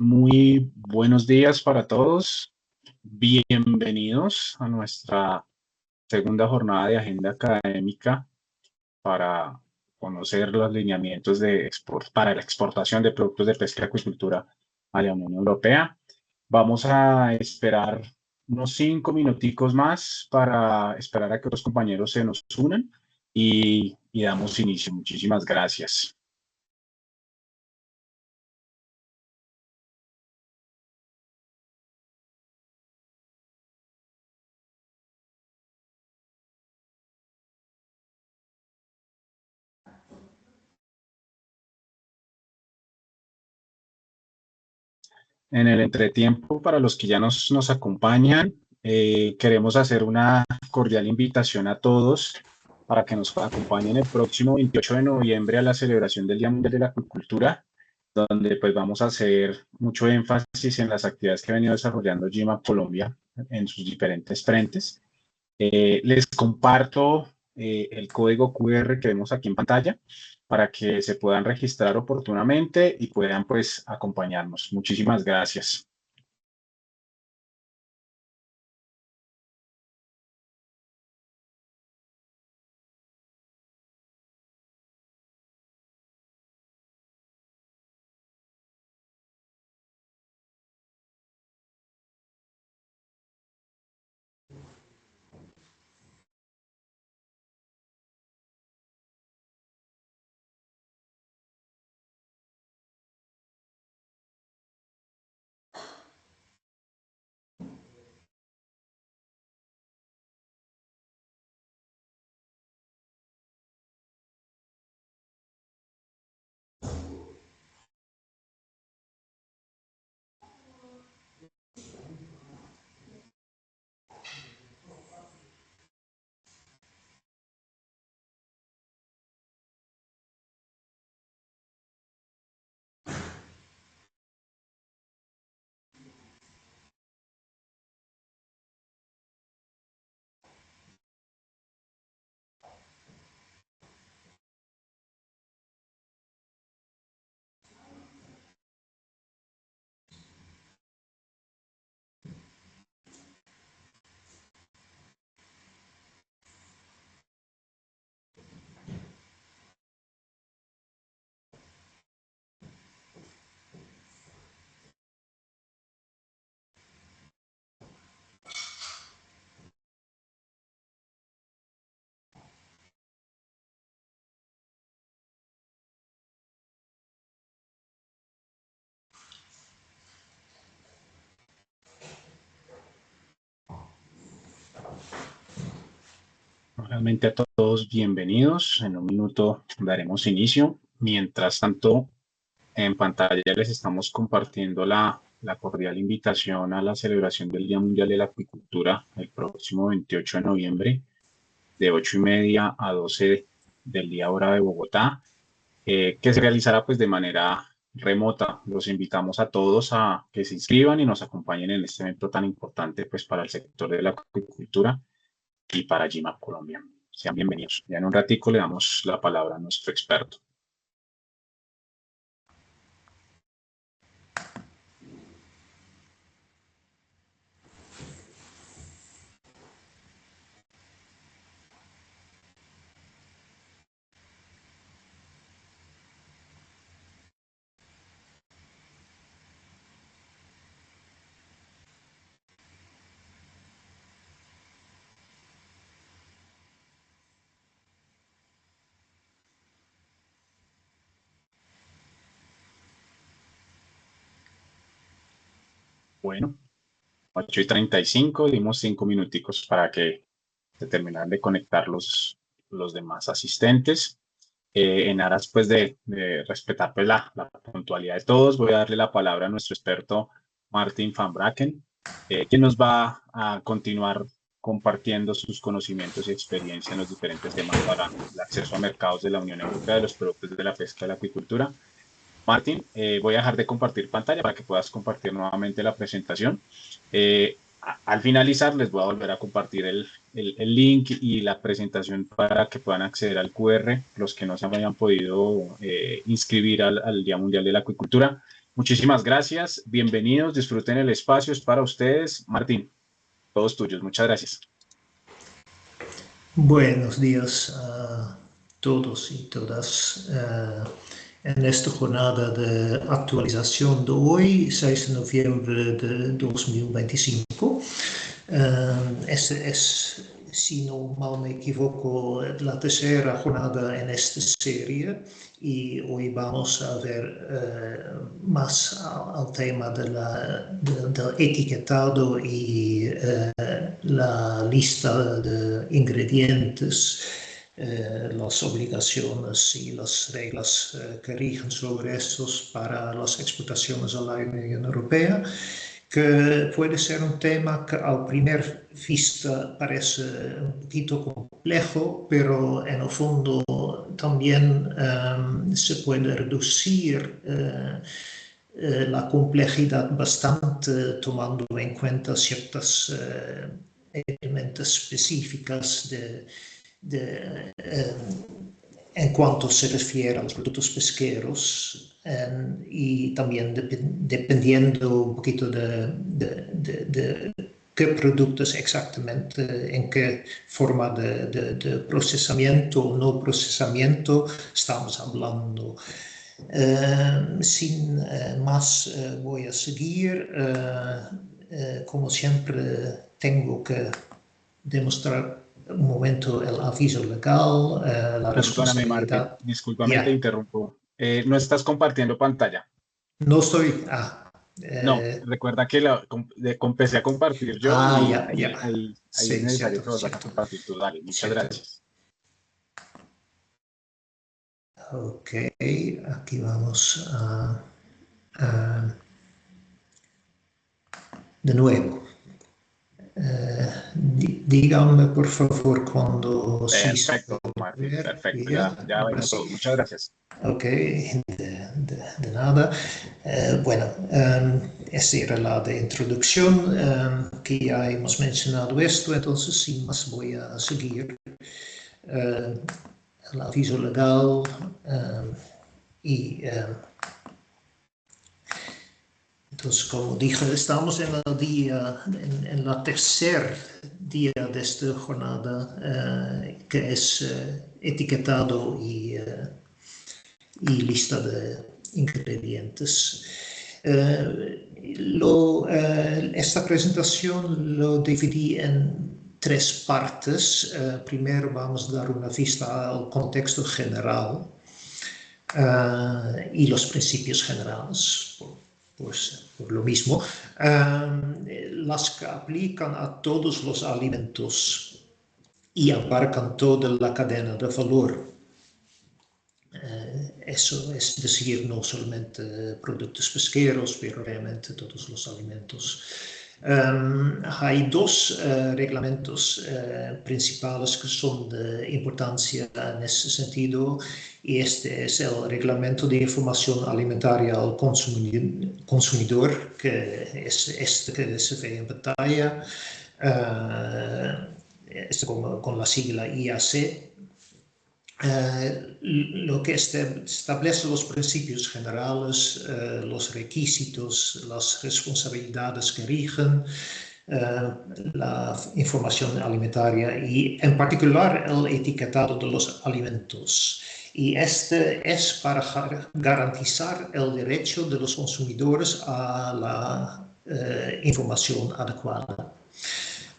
Muy buenos días para todos. Bienvenidos a nuestra segunda jornada de agenda académica para conocer los lineamientos para la exportación de productos de pesca y acuicultura a la Unión Europea. Vamos a esperar unos 5 minuticos más para esperar a que los compañeros se nos unan y damos inicio. Muchísimas gracias. En el entretiempo, para los que ya nos acompañan, queremos hacer una cordial invitación a todos para que nos acompañen el próximo 28 de noviembre a la celebración del Día Mundial de la Acuicultura, donde pues vamos a hacer mucho énfasis en las actividades que ha venido desarrollando GIMA Colombia en sus diferentes frentes. Les comparto el código QR que vemos aquí en pantalla para que se puedan registrar oportunamente y puedan pues acompañarnos. Muchísimas gracias. Realmente a todos bienvenidos. En un minuto daremos inicio. Mientras tanto, en pantalla les estamos compartiendo la cordial invitación a la celebración del Día Mundial de la Acuicultura el próximo 28 de noviembre de 8:30 a 12 del día hora de Bogotá, que se realizará pues de manera remota. Los invitamos a todos a que se inscriban y nos acompañen en este evento tan importante pues para el sector de la acuicultura y para GIMAP Colombia. Sean bienvenidos. Ya en un ratico le damos la palabra a nuestro experto. Bueno, 8:35, dimos 5 minuticos para que se terminaran de conectar los demás asistentes. En aras pues de respetar pues, la puntualidad de todos, voy a darle la palabra a nuestro experto Martin van Braken, quien nos va a continuar compartiendo sus conocimientos y experiencia en los diferentes temas para el acceso a mercados de la Unión Europea de los productos de la pesca y la acuicultura. Martín, voy a dejar de compartir pantalla para que puedas compartir nuevamente la presentación. Al finalizar, les voy a volver a compartir el link y la presentación para que puedan acceder al QR, los que no se hayan podido inscribir al Día Mundial de la Acuicultura. Muchísimas gracias, bienvenidos, disfruten el espacio, es para ustedes. Martín, todos tuyos, muchas gracias. Buenos días a todos y todas. En esta jornada de actualización de hoy, 6 de noviembre de 2025, este es, si no mal me equivoco, la tercera jornada en esta serie y hoy vamos a ver más al tema del etiquetado y la lista de ingredientes, las obligaciones y las reglas que rigen sobre estos para las exportaciones a la Unión Europea, que puede ser un tema que a primera vista parece un poquito complejo, pero en el fondo también se puede reducir la complejidad bastante tomando en cuenta ciertas elementos específicas en cuanto se refiere a los productos pesqueros y también dependiendo un poquito de qué productos exactamente, en qué forma de procesamiento o no procesamiento estamos hablando. Sin más voy a seguir. Como siempre tengo que demostrar un momento el aviso legal, la Perdóname, Martín, responsabilidad. discúlpame, te Ya, interrumpo. No estás compartiendo pantalla. no estoy. No, recuerda que empecé a compartir yo y Ya, ya. ahí es Sí, necesario cierto, que vuelvas a cierto, compartir tú. Dale, muchas cierto. gracias. Ok, aquí vamos de nuevo. Díganme por favor cuando sí se Perfecto, puede Martín, ver. perfecto, Bien, ya ahora vemos sí. todo. Muchas gracias. Ok, de nada. Bueno, esta era la de introducción, que ya hemos mencionado esto, entonces sin más voy a seguir el aviso legal y entonces, como dije, estamos en la tercer día de esta jornada, que es etiquetado y lista de ingredientes. Esta presentación lo dividí en tres partes. Primero vamos a dar una vista al contexto general y los principios generales, por lo mismo, las que aplican a todos los alimentos y abarcan toda la cadena de valor. Eso es decir, no solamente productos pesqueros, pero realmente todos los alimentos. Hay dos reglamentos principales que son de importancia en ese sentido, y este es el Reglamento de Información Alimentaria al Consumidor, que es este que se ve en pantalla, con la sigla IAC. Lo que establece los principios generales, los requisitos, las responsabilidades que rigen la información alimentaria y en particular el etiquetado de los alimentos. Y este es para garantizar el derecho de los consumidores a la información adecuada.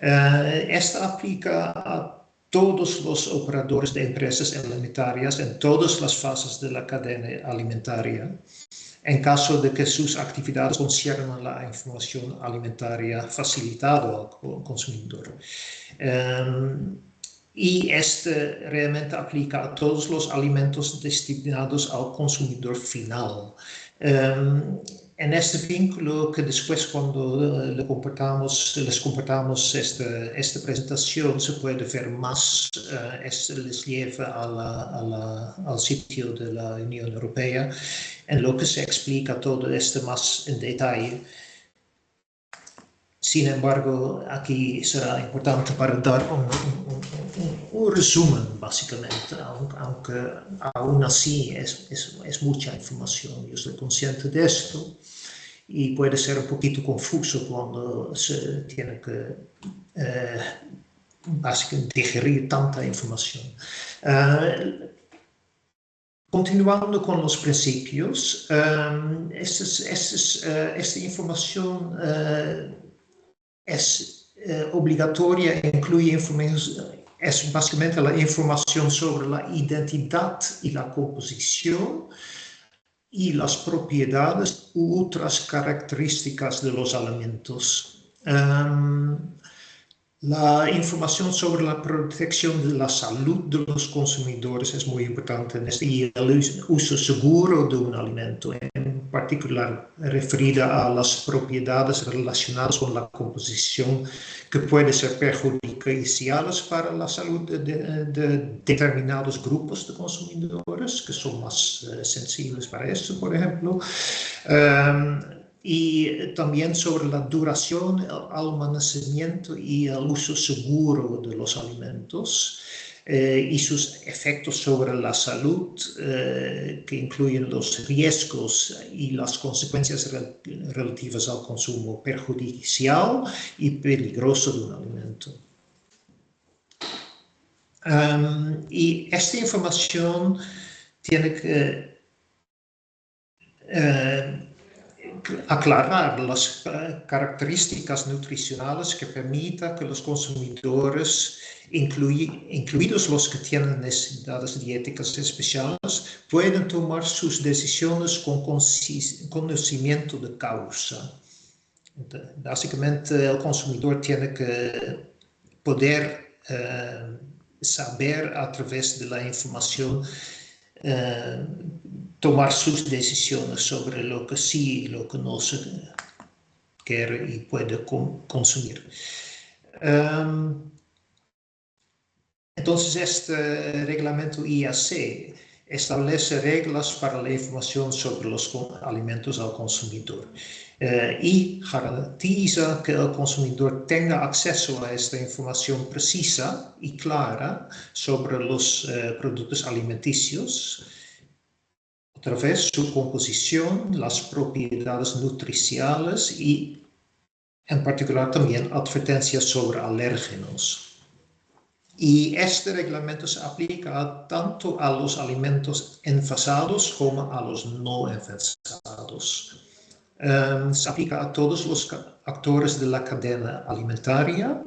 Esta aplica a todos los operadores de empresas alimentarias en todas las fases de la cadena alimentaria, en caso de que sus actividades conciernan la información alimentaria facilitada al consumidor. Y este realmente aplica a todos los alimentos destinados al consumidor final. En este vínculo, que después cuando les compartamos esta presentación se puede ver más, les lleva al sitio de la Unión Europea, en lo que se explica todo esto más en detalle. Sin embargo, aquí será importante para dar un resumen, básicamente, aunque aún así es mucha información. Yo estoy consciente de esto y puede ser un poquito confuso cuando se tiene que básicamente digerir tanta información. Continuando con los principios, esta información es obligatoria e incluye es básicamente la información sobre la identidad y la composición y las propiedades u otras características de los alimentos. La información sobre la protección de la salud de los consumidores es muy importante y el uso seguro de un alimento, en particular referida a las propiedades relacionadas con la composición que pueden ser perjudiciales para la salud de determinados grupos de consumidores que son más sensibles para esto, por ejemplo. Y también sobre la duración, el almacenamiento y el uso seguro de los alimentos y sus efectos sobre la salud, que incluyen los riesgos y las consecuencias relativas al consumo perjudicial y peligroso de un alimento. Y esta información tiene que aclarar las características nutricionales que permitan que los consumidores, incluidos los que tienen necesidades dietéticas especiales, puedan tomar sus decisiones con conocimiento de causa. Básicamente, el consumidor tiene que poder saber a través de la información tomar sus decisiones sobre lo que sí y lo que no se quiere y puede consumir. Entonces, este reglamento IAC establece reglas para la información sobre los alimentos al consumidor y garantiza que el consumidor tenga acceso a esta información precisa y clara sobre los productos alimenticios. Otra vez, su composición, las propiedades nutricionales y, en particular, también advertencias sobre alérgenos. Y este reglamento se aplica tanto a los alimentos envasados como a los no envasados. Se aplica a todos los actores de la cadena alimentaria.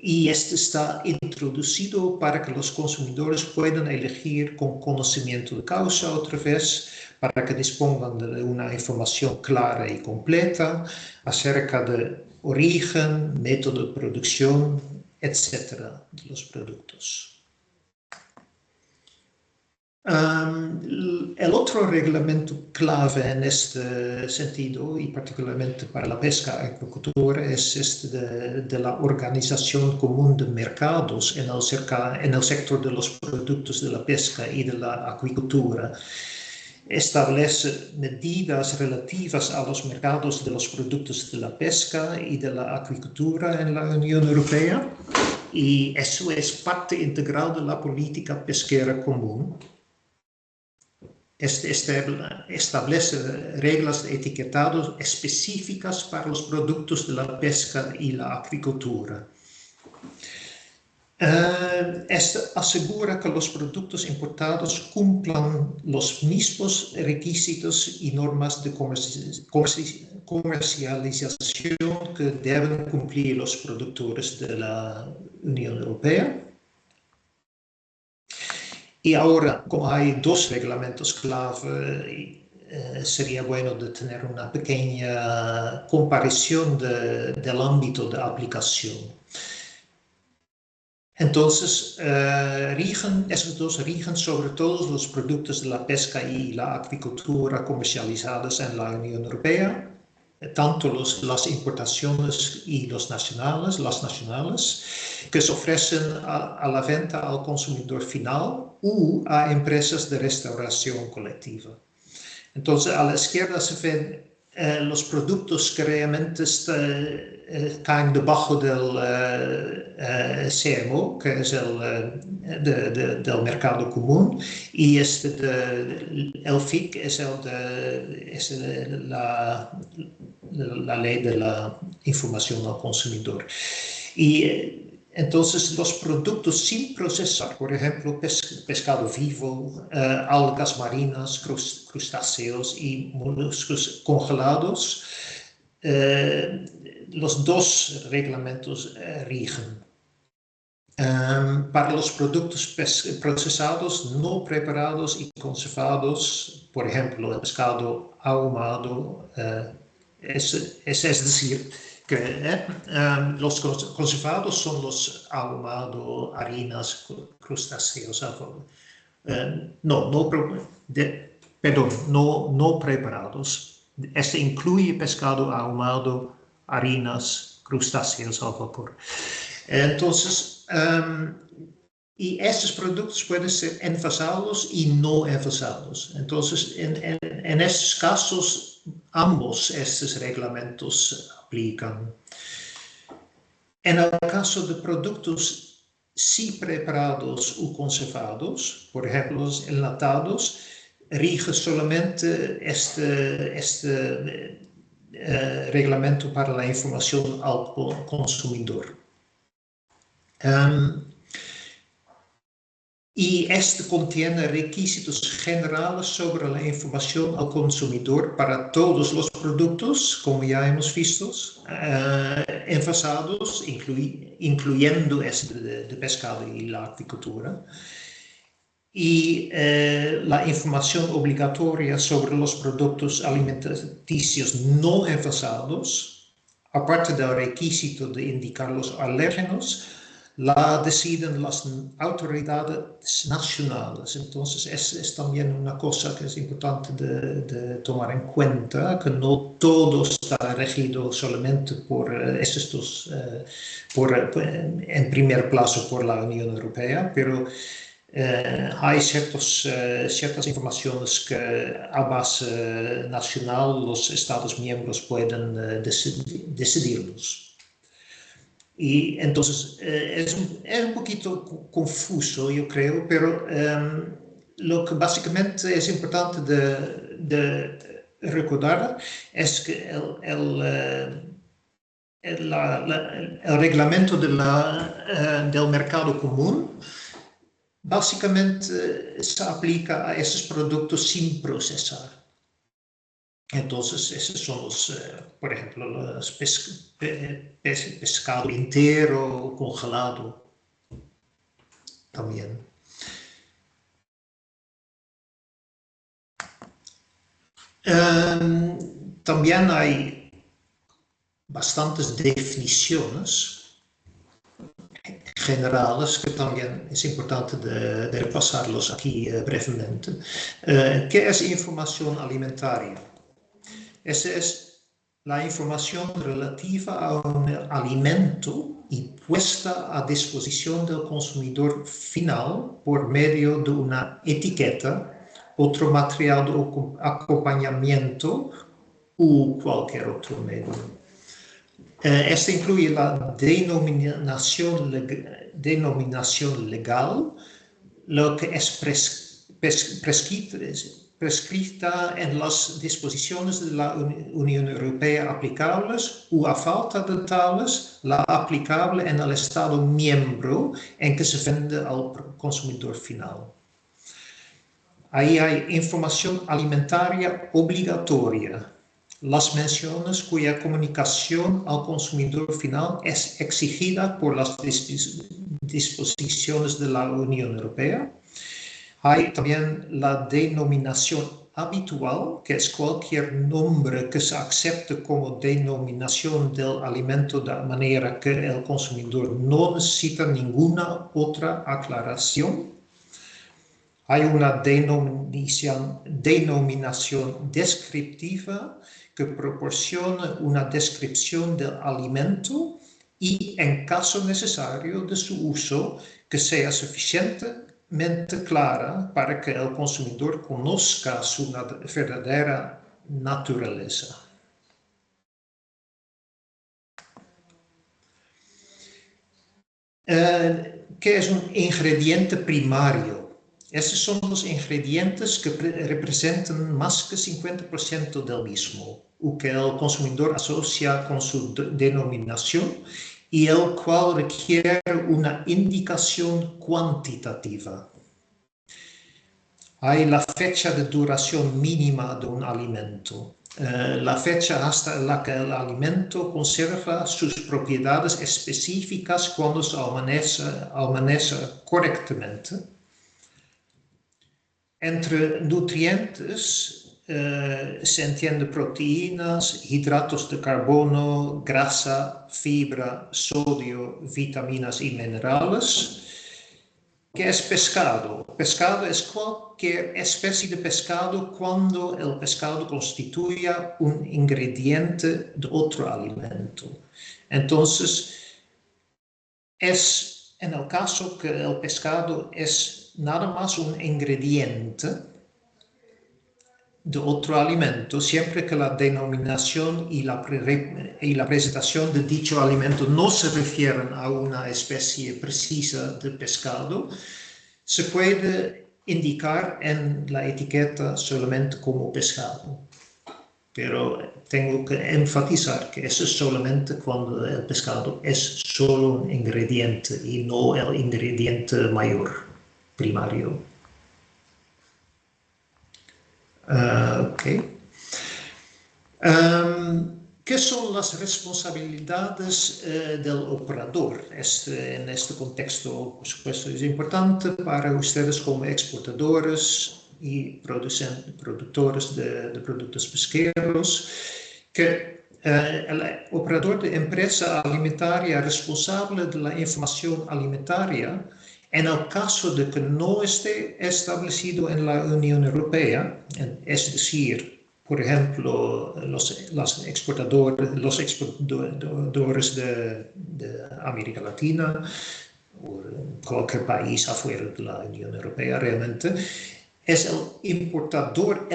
Y este está introducido para que los consumidores puedan elegir con conocimiento de causa otra vez, para que dispongan de una información clara y completa acerca de origen, método de producción, etcétera, de los productos. El otro reglamento clave en este sentido, y particularmente para la pesca y acuicultura, es este de la Organización Común de Mercados en el sector de los productos de la pesca y de la acuicultura. Establece medidas relativas a los mercados de los productos de la pesca y de la acuicultura en la Unión Europea, y eso es parte integral de la política pesquera común. Establece reglas de etiquetado específicas para los productos de la pesca y la acuicultura. Asegura que los productos importados cumplan los mismos requisitos y normas de comercialización que deben cumplir los productores de la Unión Europea. Y ahora, como hay dos reglamentos clave, sería bueno de tener una pequeña comparación del ámbito de aplicación. Entonces, esos dos rigen sobre todos los productos de la pesca y la acuicultura comercializados en la Unión Europea, tanto las importaciones y las nacionales, que se ofrecen a la venta al consumidor final u a empresas de restauración colectiva. Entonces, a la izquierda se ven los productos que realmente caen debajo del CMO, que es del mercado común, y el FIC es la ley de la información al consumidor. Y entonces los productos sin procesar, por ejemplo, pescado vivo, algas marinas, crustáceos y moluscos congelados, los dos reglamentos rigen. Para los productos procesados, no preparados y conservados, por ejemplo, el pescado ahumado, es decir, que los conservados son los ahumados, harinas, crustáceos, no preparados. Este incluye pescado ahumado, harinas, crustáceos al vapor. Entonces, y estos productos pueden ser envasados y no envasados. Entonces, en estos casos, ambos estos reglamentos aplican. En el caso de productos sí preparados o conservados, por ejemplo, los enlatados, rige solamente este reglamento para la información al consumidor. Y este contiene requisitos generales sobre la información al consumidor para todos los productos, como ya hemos visto, envasados, incluyendo este de pescado y la acuicultura. Y la información obligatoria sobre los productos alimenticios no envasados, aparte del requisito de indicar los alérgenos, la deciden las autoridades nacionales. Entonces, es también una cosa que es importante de tomar en cuenta, que no todo está regido solamente por estos dos, en primer plazo por la Unión Europea, pero hay ciertas informaciones que a base nacional los Estados miembros pueden decidirlos. Y entonces es un poquito confuso, yo creo, pero lo que básicamente es importante de recordar es que el reglamento del mercado común básicamente se aplica a esos productos sin procesar. Entonces, esos son por ejemplo, los pescado entero, congelado, también. También hay bastantes definiciones generales que también es importante de repasarlos aquí brevemente. ¿Qué es información alimentaria? Esa es la información relativa a un alimento y puesta a disposición del consumidor final por medio de una etiqueta, otro material de acompañamiento u cualquier otro medio. Esto incluye la denominación legal, lo que es prescrita en las disposiciones de la Unión Europea aplicables o a falta de tales, la aplicable en el Estado miembro en que se vende al consumidor final. Ahí hay información alimentaria obligatoria, las menciones cuya comunicación al consumidor final es exigida por las disposiciones de la Unión Europea. Hay también la denominación habitual, que es cualquier nombre que se acepte como denominación del alimento de manera que el consumidor no necesita ninguna otra aclaración. Hay una denominación descriptiva que proporciona una descripción del alimento y, en caso necesario de su uso, que sea suficientemente clara para que el consumidor conozca su verdadera naturaleza. ¿Qué es un ingrediente primario? Esos son los ingredientes que representan más que 50% del mismo, o que el consumidor asocia con su denominación y el cual requiere una indicación cuantitativa. Hay la fecha de duración mínima de un alimento, la fecha hasta la que el alimento conserva sus propiedades específicas cuando se almacenamiento correctamente. Entre nutrientes se entiende proteínas, hidratos de carbono, grasa, fibra, sodio, vitaminas y minerales. ¿Qué es pescado? Pescado es cualquier especie de pescado cuando el pescado constituya un ingrediente de otro alimento. Entonces, es en el caso que el pescado es nada más un ingrediente de otro alimento, siempre que la denominación y la presentación de dicho alimento no se refieren a una especie precisa de pescado, se puede indicar en la etiqueta solamente como pescado. Pero tengo que enfatizar que eso es solamente cuando el pescado es solo un ingrediente y no el ingrediente mayor, primario. Okay. ¿Qué son las responsabilidades del operador? En este contexto, por supuesto, es importante para ustedes como exportadores y productores de productos pesqueros, que el operador de empresa alimentaria responsable de la información alimentaria, en el caso de que no esté establecido en la Unión Europea, es decir, por ejemplo, los exportadores de América Latina o cualquier país afuera de la Unión Europea realmente, es el importador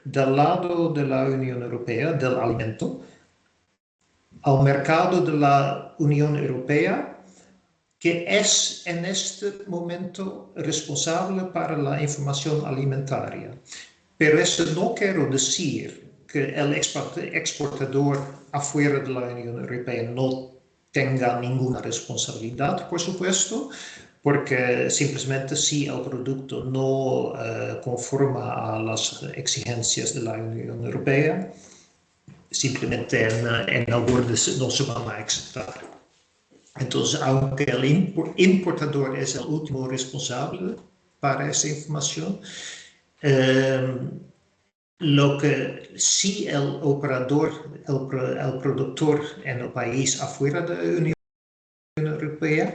del lado de la Unión Europea del alimento al mercado de la Unión Europea, que es en este momento responsable para la información alimentaria. Pero eso no quiere decir que el exportador afuera de la Unión Europea no tenga ninguna responsabilidad, por supuesto, porque simplemente si el producto no conforma a las exigencias de la Unión Europea, simplemente en el borde no se van a aceptar. Entonces, aunque el importador es el último responsable para esa información, lo que sí el operador, el productor en el país afuera de la Unión Europea,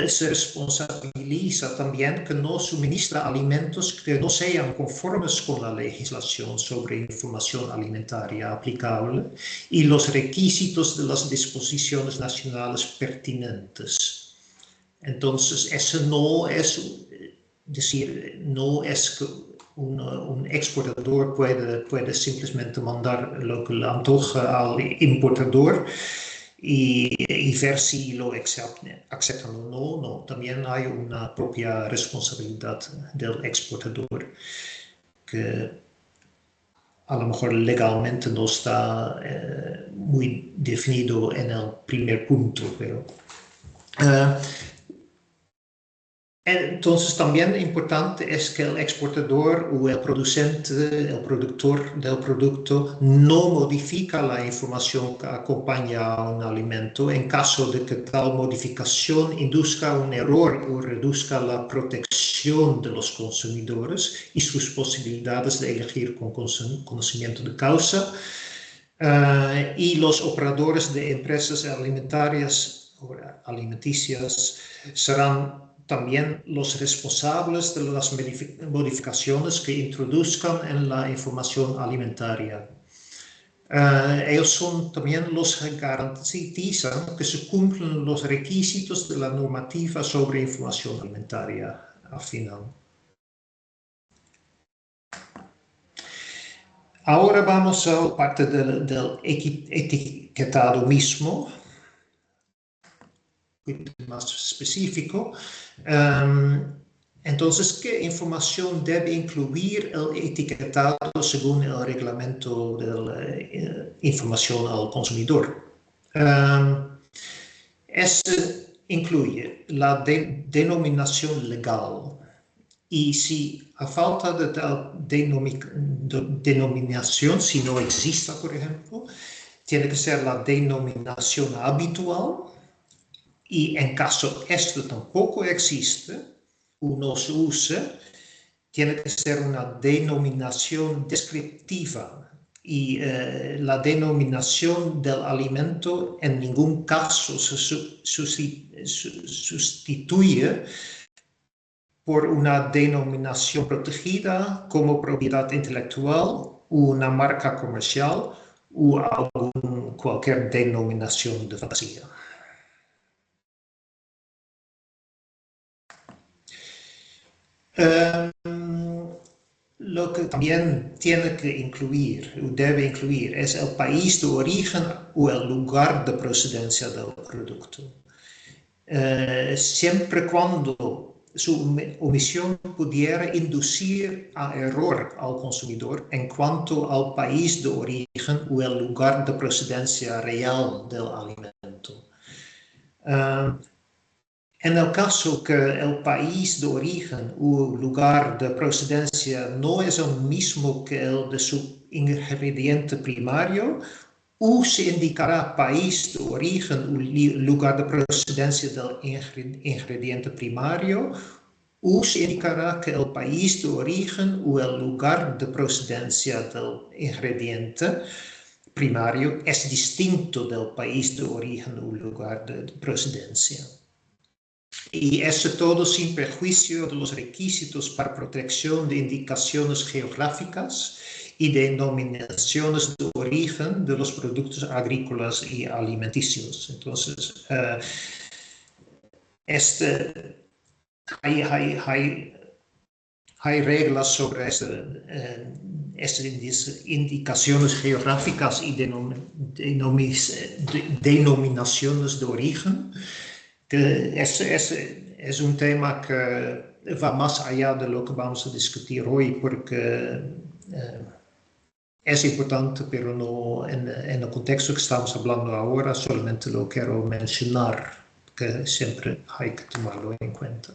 se responsabiliza también que no suministra alimentos que no sean conformes con la legislación sobre información alimentaria aplicable y los requisitos de las disposiciones nacionales pertinentes. Entonces, eso no es decir, no es que un exportador puede simplemente mandar lo que le antoja al importador y ver si lo aceptan o no. No, también hay una propia responsabilidad del exportador que a lo mejor legalmente no está muy definido en el primer punto, pero entonces también importante es que el exportador o el productor del producto no modifica la información que acompaña a un alimento en caso de que tal modificación induzca un error o reduzca la protección de los consumidores y sus posibilidades de elegir con conocimiento de causa. Y los operadores de empresas alimentarias o alimenticias serán también los responsables de las modificaciones que introduzcan en la información alimentaria. Ellos son también los que garantizan que se cumplen los requisitos de la normativa sobre información alimentaria al final. Ahora vamos a la parte del etiquetado mismo. poquito más específico. Entonces, ¿qué información debe incluir el etiquetado según el reglamento de la información al consumidor? Este incluye la denominación legal. Y si a falta de tal denominación, si no exista, por ejemplo, tiene que ser la denominación habitual. Y en caso esto tampoco existe o no se use, tiene que ser una denominación descriptiva. Y la denominación del alimento en ningún caso se sustituye por una denominación protegida como propiedad intelectual, una marca comercial o cualquier denominación de fantasía. Lo que también tiene que incluir, o debe incluir, es el país de origen o el lugar de procedencia del producto. Siempre cuando su omisión pudiera inducir a error al consumidor en cuanto al país de origen o el lugar de procedencia real del alimento. En el caso que el país de origen o lugar de procedencia no es el mismo que el de su ingrediente primario, o se indicará país de origen o lugar de procedencia del ingrediente primario, o se indicará que el país de origen o el lugar de procedencia del ingrediente primario es distinto del país de origen o lugar de procedencia. Y eso todo sin perjuicio de los requisitos para protección de indicaciones geográficas y denominaciones de origen de los productos agrícolas y alimenticios. Entonces, hay reglas sobre estas indicaciones geográficas y denominaciones de origen. Que es un tema que va más allá de lo que vamos a discutir hoy, porque es importante, pero no en el contexto que estamos hablando ahora, solamente lo quiero mencionar, que siempre hay que tomarlo en cuenta.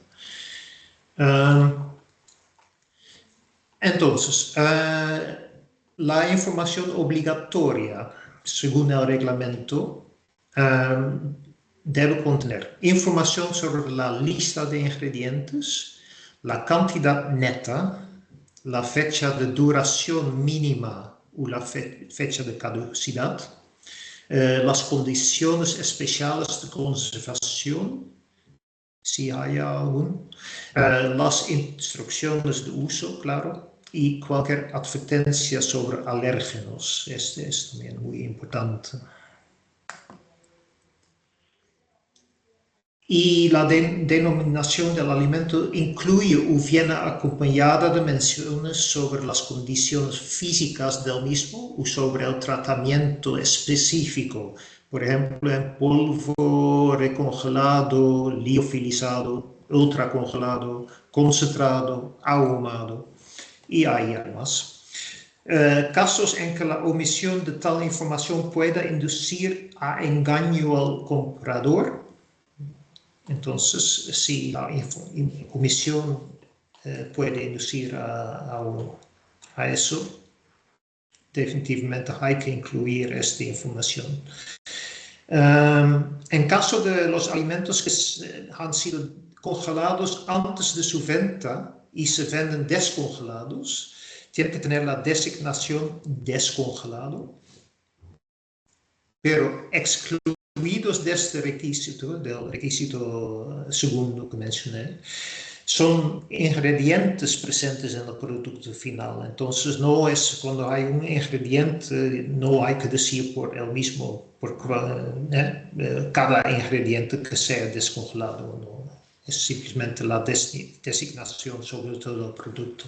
Entonces, la información obligatoria, según el reglamento, debe contener información sobre la lista de ingredientes, la cantidad neta, la fecha de duración mínima o la fecha de caducidad, las condiciones especiales de conservación, si hay algún, las instrucciones de uso, claro, y cualquier advertencia sobre alérgenos. Este es también muy importante. Y la denominación del alimento incluye o viene acompañada de menciones sobre las condiciones físicas del mismo o sobre el tratamiento específico, por ejemplo, en polvo, recongelado, liofilizado, ultracongelado, concentrado, ahumado, y hay más. Casos en que la omisión de tal información pueda inducir a engaño al comprador. Entonces, si la omisión puede inducir a eso, definitivamente hay que incluir esta información. En caso de los alimentos que han sido congelados antes de su venta y se venden descongelados, tiene que tener la designación descongelado, pero excluidos de este requisito, del requisito segundo que mencioné, son ingredientes presentes en el producto final. Entonces, no es cuando hay un ingrediente, no hay que decir por el mismo, por cada ingrediente que sea descongelado. No. Es simplemente la designación sobre todo el producto.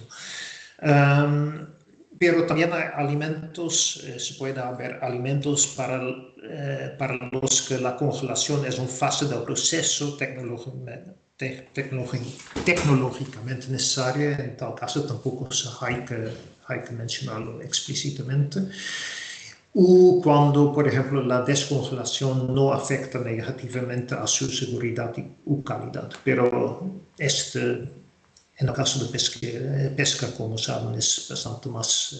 pero también hay alimentos, se puede haber alimentos para los que la congelación es una fase del proceso tecnológicamente necesaria. En tal caso tampoco hay que mencionarlo explícitamente. O cuando, por ejemplo, la descongelación no afecta negativamente a su seguridad y calidad. Pero en el caso de pesca, como saben, es bastante más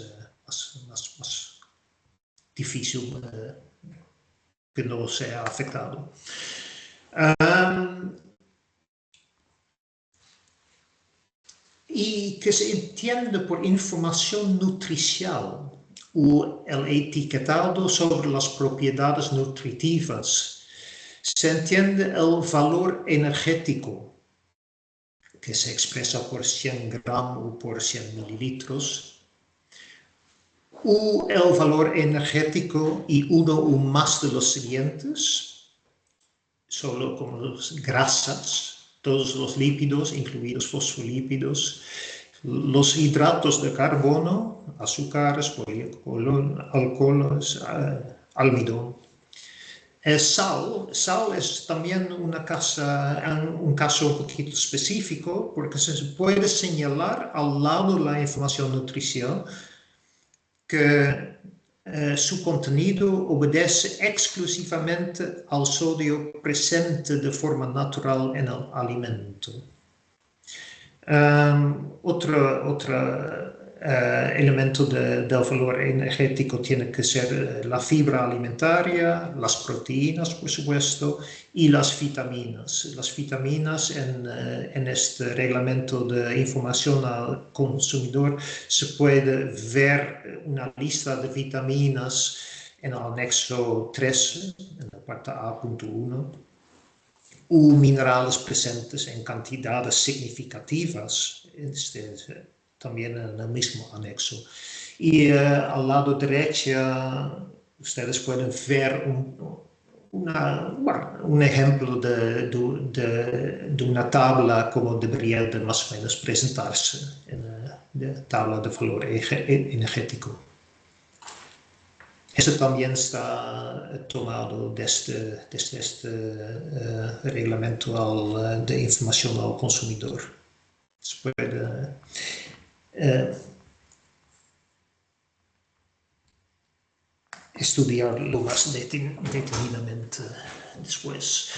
difícil que no sea afectado. Y que se entiende por información nutricional o el etiquetado sobre las propiedades nutritivas, se entiende el valor energético, que se expresa por 100 gramos o por 100 mililitros, o el valor energético y uno o más de los siguientes, solo como grasas, todos los lípidos, incluidos fosfolípidos, los hidratos de carbono, azúcares, alcoholes, almidón. Sal es también un caso un poquito específico, porque se puede señalar al lado de la información nutricional que su contenido obedece exclusivamente al sodio presente de forma natural en el alimento. Otro elemento del valor energético tiene que ser la fibra alimentaria, las proteínas, por supuesto, y las vitaminas. Las vitaminas en este reglamento de información al consumidor se puede ver una lista de vitaminas en el anexo 3, en la parte A.1. O minerales presentes en cantidades significativas, también en el mismo anexo. Y al lado derecho ustedes pueden ver un ejemplo de una tabla como debería de más o menos presentarse en la tabla de valor energético. Eso también está tomado desde este reglamento de información al consumidor. Se puede estudiarlo más detenidamente después.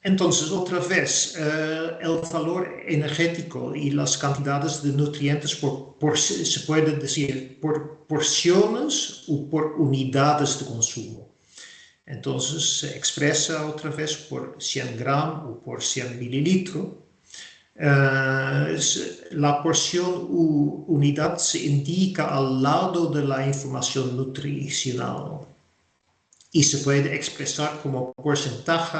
Entonces, otra vez, el valor energético y las cantidades de nutrientes se puede decir por porciones o por unidades de consumo. Entonces, se expresa otra vez por 100 gramos o por 100 mililitros. La porción u unidad se indica al lado de la información nutricional y se puede expresar como porcentaje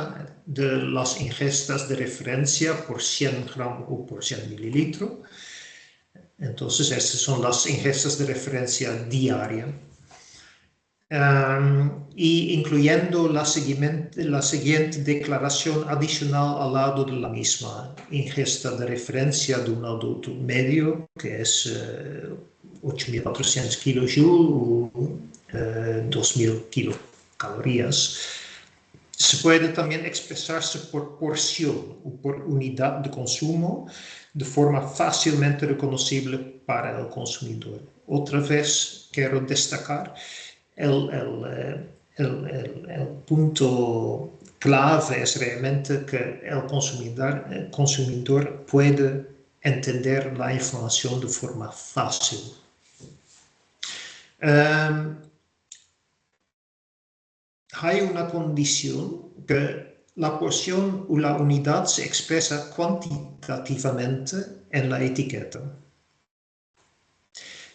de las ingestas de referencia por 100 gramos o por 100 mililitros. Entonces, estas son las ingestas de referencia diaria. Y incluyendo la siguiente declaración adicional al lado de la misma: ingesta de referencia de un adulto medio, que es 8.400 kilojoules o 2.000 kilocalorías. Se puede también expresarse por porción o por unidad de consumo de forma fácilmente reconocible para el consumidor. Otra vez quiero destacar el punto clave es realmente que el consumidor puede entender la información de forma fácil. Hay una condición que la porción o la unidad se expresa cuantitativamente en la etiqueta.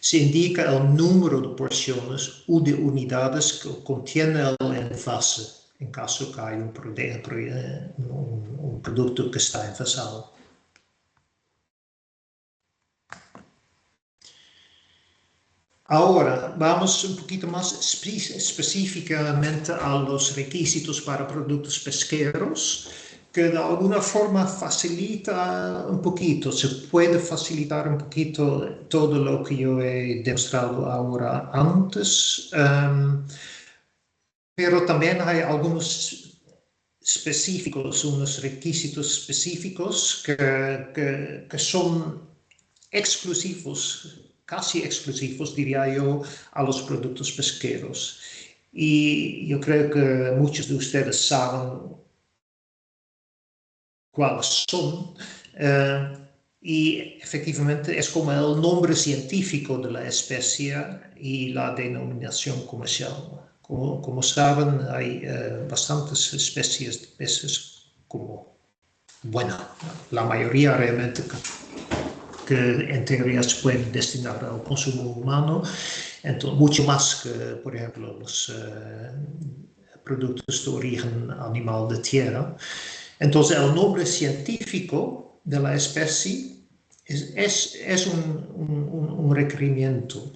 Se indica el número de porciones o de unidades que contiene el envase, en caso que haya un producto que está envasado. Ahora vamos un poquito más específicamente a los requisitos para productos pesqueros. que de alguna forma facilita un poquito, se puede facilitar un poquito todo lo que yo he demostrado ahora antes, pero también hay algunos específicos, unos requisitos específicos que son exclusivos, casi exclusivos, diría yo, a los productos pesqueros. Y yo creo que muchos de ustedes saben cuáles son. Y efectivamente es como el nombre científico de la especie y la denominación comercial. Como saben, hay bastantes especies de peces, como, bueno, la mayoría realmente que en teoría se pueden destinar al consumo humano, entonces, mucho más que, por ejemplo, los productos de origen animal de tierra. Entonces, el nombre científico de la especie es un requerimiento.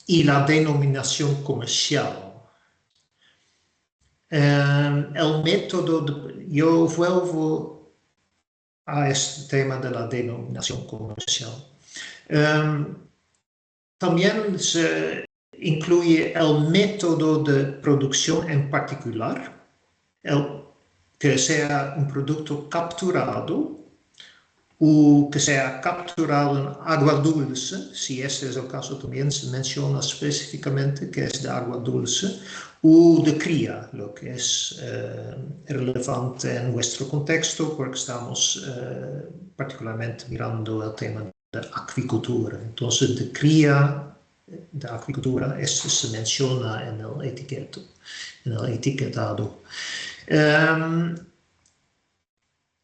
Y la denominación comercial. El método, yo vuelvo a este tema de la denominación comercial. También se incluye el método de producción en particular, que sea un producto capturado o que sea capturado en agua dulce, si este es el caso también se menciona específicamente que es de agua dulce, o de cría, lo que es relevante en nuestro contexto porque estamos particularmente mirando el tema de acuicultura. Entonces, de cría, de acuicultura, esto se menciona en el etiquetado.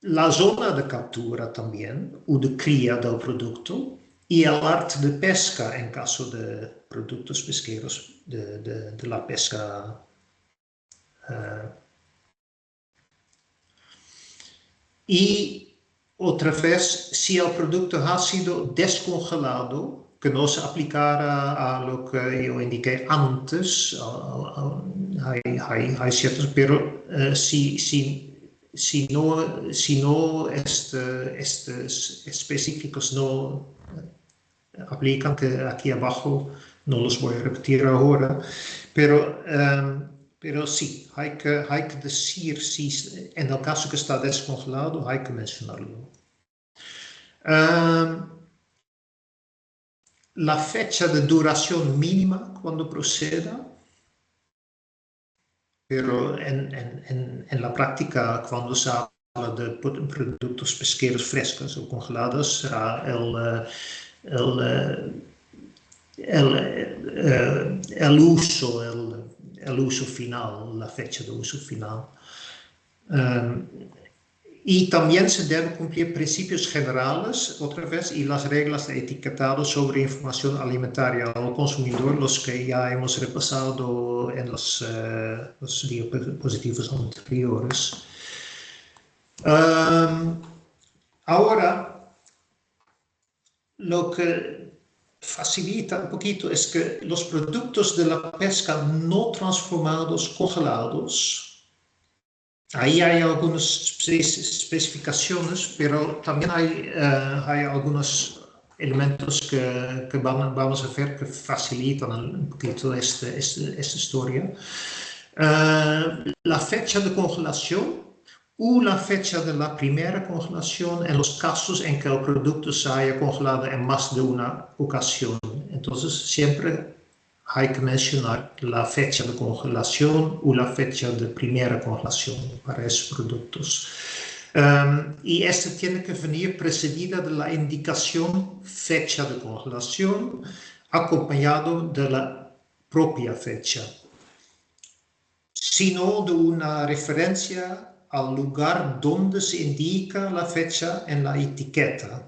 La zona de captura también, o de cría del producto, y el arte de pesca en caso de productos pesqueros, de la pesca. Y otra vez, si el producto ha sido descongelado, que no se aplicara a lo que yo indiqué antes, hay ciertos, pero si no estos específicos no aplican, que aquí abajo no los voy a repetir ahora, pero sí, hay que decir si en el caso que está descongelado hay que mencionarlo. La fecha de duración mínima cuando proceda, pero en la práctica cuando se habla de productos pesqueros frescos o congelados será el uso final, la fecha de uso final. Y también se deben cumplir principios generales, otra vez, y las reglas de etiquetado sobre información alimentaria al consumidor, los que ya hemos repasado en los diapositivos anteriores. Ahora, lo que facilita un poquito es que los productos de la pesca no transformados, congelados, ahí hay algunas especificaciones, pero también hay algunos elementos que vamos a ver que facilitan un poquito esta historia. La fecha de congelación o la fecha de la primera congelación en los casos en que el producto se haya congelado en más de una ocasión. Entonces, siempre hay que mencionar la fecha de congelación o la fecha de primera congelación para esos productos. Y esta tiene que venir precedida de la indicación fecha de congelación, acompañado de la propia fecha, sino de una referencia al lugar donde se indica la fecha en la etiqueta.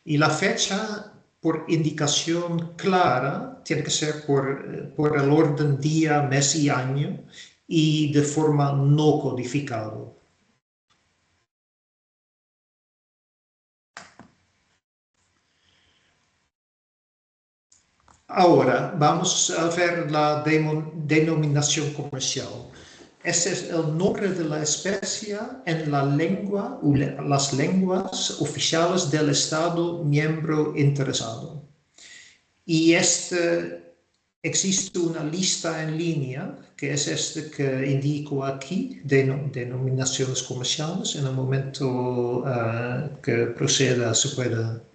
Y la fecha, por indicación clara, tiene que ser por el orden día, mes y año y de forma no codificada. Ahora, vamos a ver la denominación comercial. ese es el nombre de la especie en la lengua o las lenguas oficiales del Estado miembro interesado. Y existe una lista en línea, que es que indico aquí, denominaciones comerciales. En el momento que proceda se puede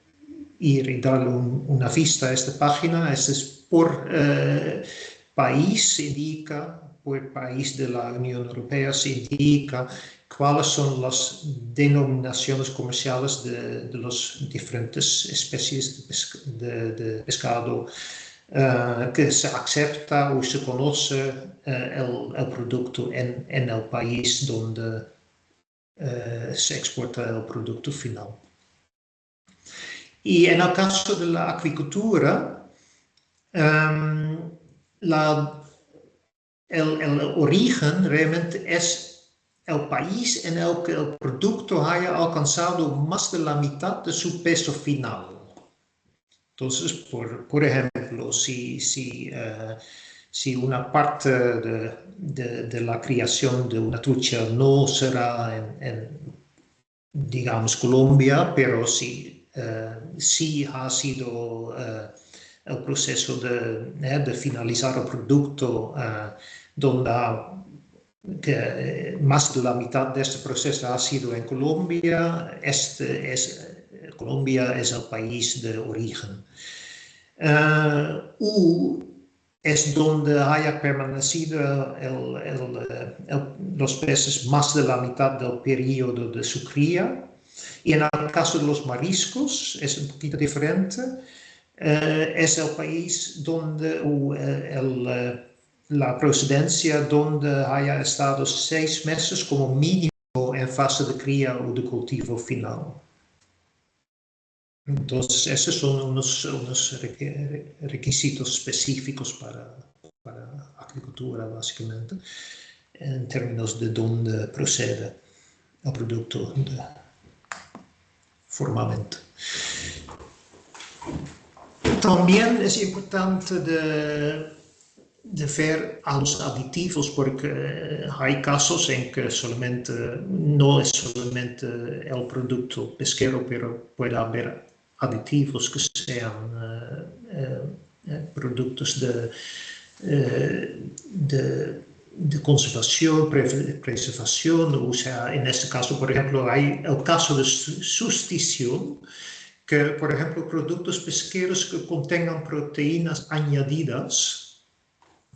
ir y darle una vista a esta página. Este es por país, indica, por país de la Unión Europea se indica cuáles son las denominaciones comerciales de las diferentes especies de pescado que se acepta o se conoce el producto en el país donde se exporta el producto final. Y en el caso de la acuicultura, el origen realmente es el país en el que el producto haya alcanzado más de la mitad de su peso final. Entonces, por ejemplo, si una parte de la criación de una trucha no será digamos, Colombia, pero sí ha sido el proceso de finalizar el producto, donde más de la mitad de este proceso ha sido en Colombia. Colombia es el país de origen. Es donde haya permanecido los peces más de la mitad del periodo de su cría. Y en el caso de los mariscos es un poquito diferente. Es el país donde la procedencia donde haya estado 6 meses como mínimo en fase de cría o de cultivo final. Entonces, esos son unos requisitos específicos para agricultura, básicamente, en términos de dónde procede el producto formalmente. También es importante de ver a los aditivos, porque hay casos en que no es solamente el producto pesquero, pero puede haber aditivos que sean productos de conservación, preservación. O sea, en este caso, por ejemplo, hay el caso de sustitución, que, por ejemplo, productos pesqueros que contengan proteínas añadidas,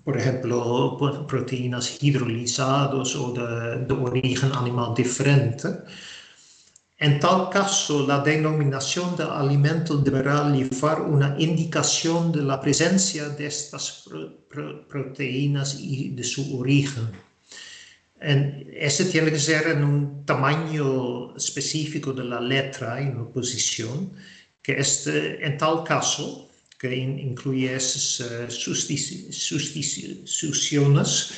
por ejemplo, proteínas hidrolizadas o de origen animal diferente. En tal caso, la denominación del alimento deberá llevar una indicación de la presencia de estas proteínas y de su origen. Este tiene que ser en un tamaño específico de la letra y una posición, que en tal caso, que incluye esas sustituciones,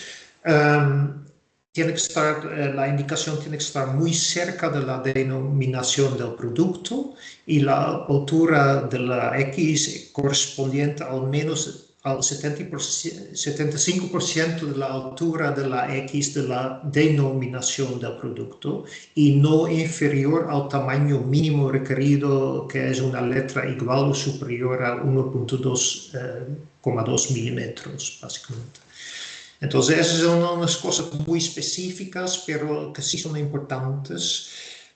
la indicación tiene que estar muy cerca de la denominación del producto y la altura de la X correspondiente al menos al 75% de la altura de la X de la denominación del producto y no inferior al tamaño mínimo requerido, que es una letra igual o superior a 1.2 milímetros, básicamente. Entonces, esas son unas cosas muy específicas, pero que sí son importantes,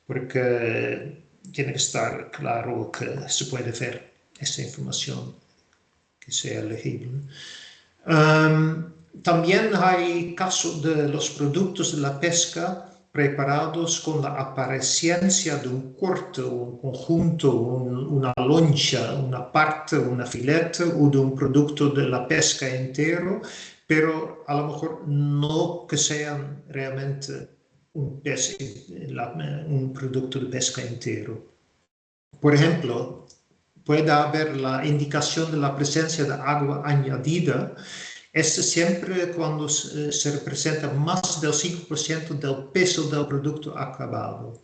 porque tiene que estar claro que se puede ver esa información que sea legible. También hay casos de los productos de la pesca preparados con la apariencia de un corte, un conjunto, una loncha, una parte, una filete o de un producto de la pesca entero, pero a lo mejor no que sean realmente un producto de pesca entero. Por ejemplo, puede haber la indicación de la presencia de agua añadida. Siempre cuando se representa más del 5% del peso del producto acabado.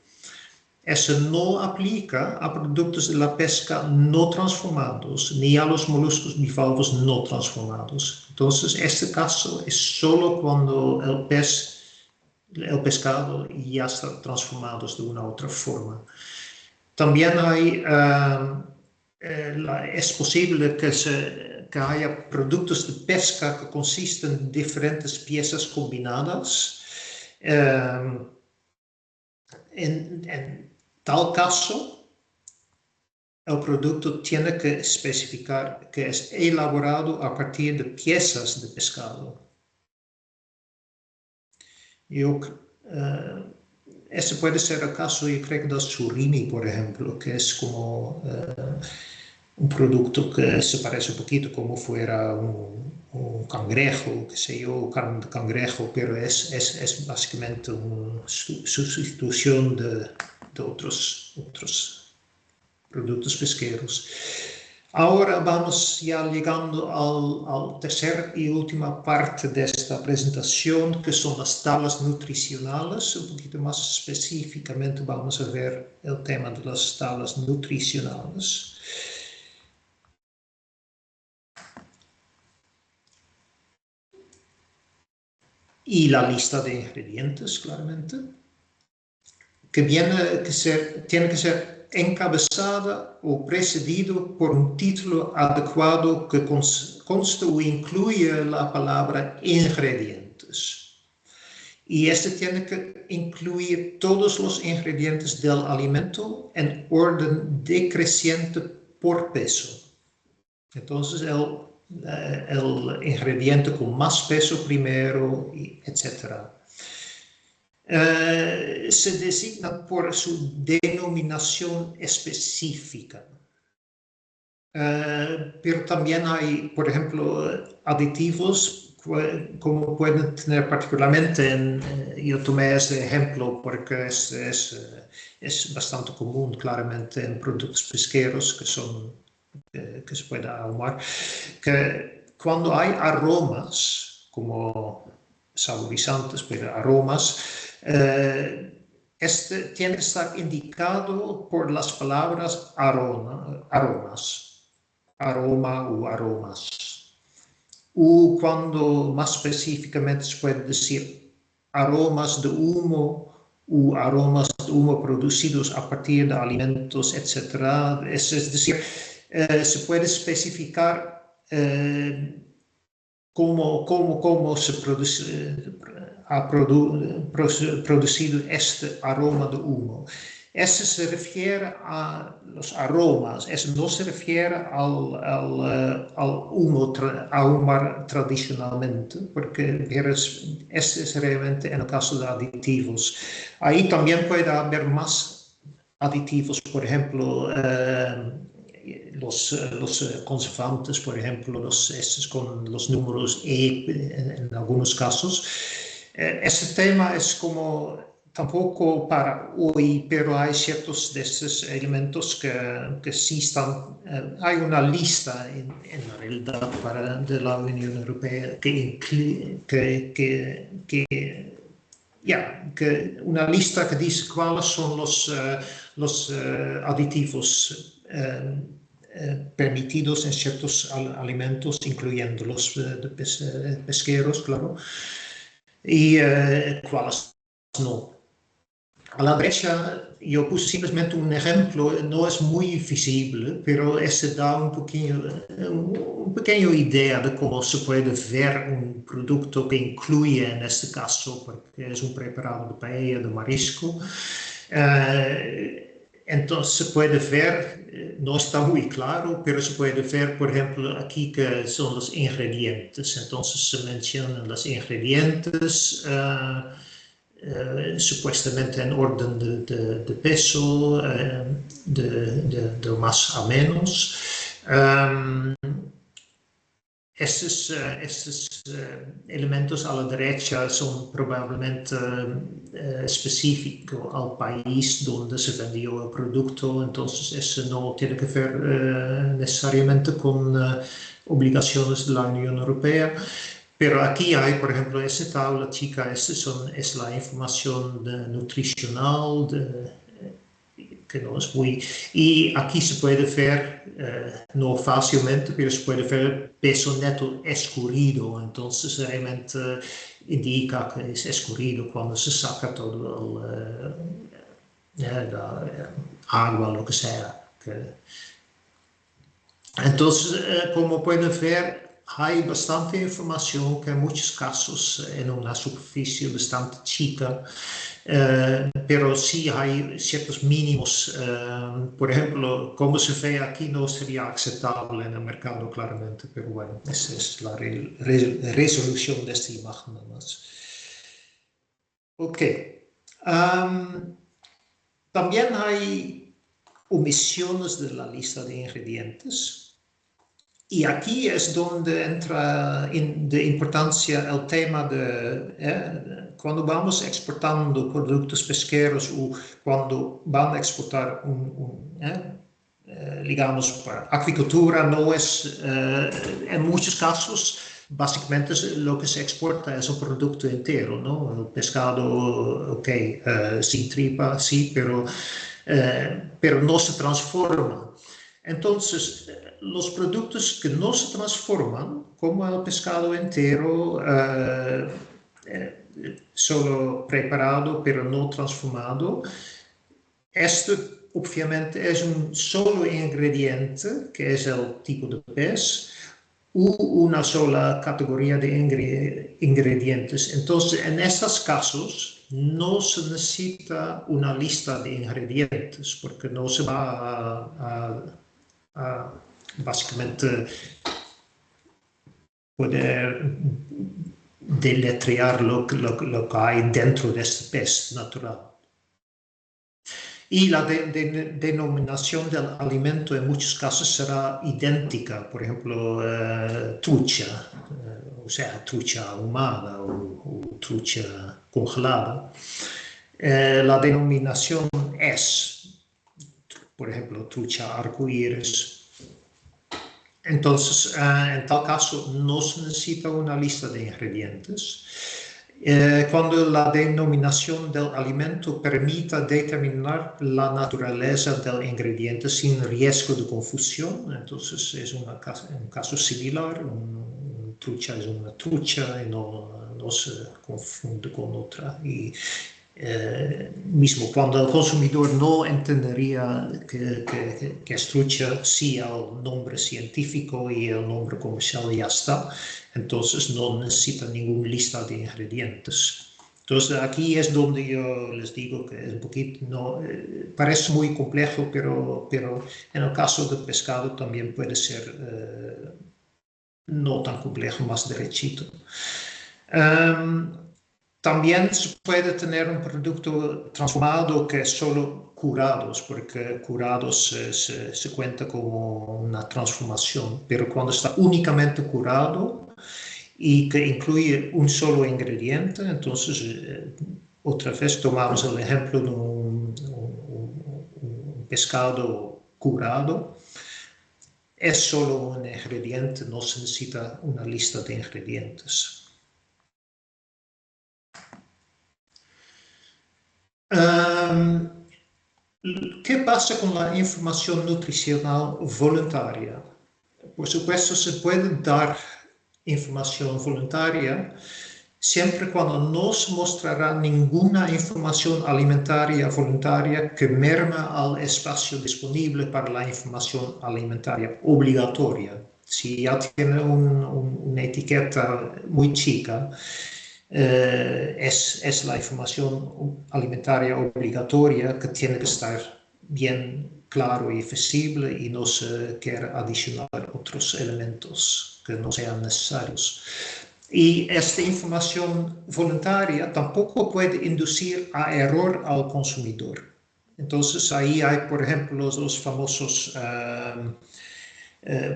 Eso no aplica a productos de la pesca no transformados, ni a los moluscos bivalvos no transformados. Entonces, este caso es solo cuando el pez el pescado ya están transformados de una u otra forma. También es posible que haya productos de pesca que consisten en diferentes piezas combinadas. En tal caso, el producto tiene que especificar que es elaborado a partir de piezas de pescado. Ese puede ser el caso, yo creo que del surimi, por ejemplo, que es como un producto que se parece un poquito como fuera un cangrejo, qué sé yo, carne de cangrejo, pero es básicamente una sustitución de otros productos pesqueros. Ahora vamos ya llegando al tercer y última parte de esta presentación, que son las tablas nutricionales. Un poquito más específicamente vamos a ver el tema de las tablas nutricionales. Y la lista de ingredientes, claramente, que tiene que ser encabezada o precedido por un título adecuado que conste o incluya la palabra ingredientes. Y este tiene que incluir todos los ingredientes del alimento en orden decreciente por peso. Entonces, el ingrediente con más peso primero, etc. Se designa por su denominación específica. Pero también hay, por ejemplo, aditivos como pueden tener particularmente, yo tomé ese ejemplo porque es bastante común claramente en productos pesqueros que se puede ahumar, que cuando hay aromas como saborizantes, pero aromas, este tiene que estar indicado por las palabras aromas, aroma o aromas. O cuando más específicamente se puede decir aromas de humo o aromas de humo producidos a partir de alimentos, etc. Es decir, se puede especificar cómo se ha producido este aroma de humo. Ese se refiere a los aromas, ese no se refiere al humo ahumar tradicionalmente, porque ese es realmente en el caso de aditivos. Ahí también puede haber más aditivos, por ejemplo, los conservantes, por ejemplo, estos con los números E en algunos casos. Este tema es como tampoco para hoy, pero hay ciertos de estos elementos que sí están. Hay una lista en la realidad de la Unión Europea una lista que dice cuáles son los aditivos permitidos en ciertos alimentos, incluyendo los pesqueros, claro, y cuáles no. A la derecha yo puse simplemente un ejemplo, no es muy visible, pero ese da un pequeño idea de cómo se puede ver un producto que incluye en este caso, porque es un preparado de paella, de marisco. Entonces se puede ver, no está muy claro, pero se puede ver, por ejemplo, aquí que son los ingredientes. Entonces se mencionan los ingredientes, supuestamente en orden de peso, de más a menos. Estos elementos a la derecha son probablemente específicos al país donde se vendió el producto, entonces eso no tiene que ver necesariamente con obligaciones de la Unión Europea. Pero aquí hay, por ejemplo, esta tabla chica, es la información nutricional que no es muy... Y aquí se puede ver, no fácilmente, pero se puede ver el peso neto escurrido. Entonces realmente indica que es escurrido cuando se saca todo la agua, lo que sea. Entonces, como pueden ver, hay bastante información que en muchos casos en una superficie bastante chica, pero sí hay ciertos mínimos. Por ejemplo, como se ve aquí no sería aceptable en el mercado claramente, pero bueno, esa es la resolución de esta imagen nada más. Ok. También hay omisiones de la lista de ingredientes. Y aquí es donde entra de importancia el tema de cuando vamos exportando productos pesqueros o cuando van a exportar digamos, para acuicultura, no es, en muchos casos, básicamente lo que se exporta es un producto entero, ¿no? El pescado, ok, sin tripa, sí, pero no se transforma. Entonces, los productos que no se transforman, como el pescado entero, solo preparado pero no transformado, esto obviamente es un solo ingrediente, que es el tipo de pez, u una sola categoría de ingredientes. Entonces, en estos casos, no se necesita una lista de ingredientes, porque no se va a básicamente poder deletrear lo que hay dentro de este pez natural. Y la denominación del alimento en muchos casos será idéntica, por ejemplo, trucha, o sea, trucha ahumada o trucha congelada. La denominación es, por ejemplo, trucha arcoíris. Entonces, en tal caso, no se necesita una lista de ingredientes. Cuando la denominación del alimento permita determinar la naturaleza del ingrediente sin riesgo de confusión, entonces es un caso similar, una trucha es una trucha y no se confunde con otra. Y mismo cuando el consumidor no entendería que es trucha, sí el nombre científico y el nombre comercial ya está, entonces no necesita ninguna lista de ingredientes. Entonces aquí es donde yo les digo que es un poquito, no, parece muy complejo, pero en el caso del pescado también puede ser no tan complejo, más derechito. También se puede tener un producto transformado que es solo curados, porque curados se cuenta como una transformación, pero cuando está únicamente curado y que incluye un solo ingrediente, entonces otra vez tomamos el ejemplo de un pescado curado. Es solo un ingrediente, no se necesita una lista de ingredientes. ¿Qué pasa con la información nutricional voluntaria? Por supuesto, se puede dar información voluntaria siempre cuando no se mostrará ninguna información alimentaria voluntaria que merma al espacio disponible para la información alimentaria obligatoria. Si ya tiene una etiqueta muy chica, es la información alimentaria obligatoria que tiene que estar bien claro y visible y no se quiere adicionar otros elementos que no sean necesarios. Y esta información voluntaria tampoco puede inducir a error al consumidor. Entonces ahí hay, por ejemplo, los famosos,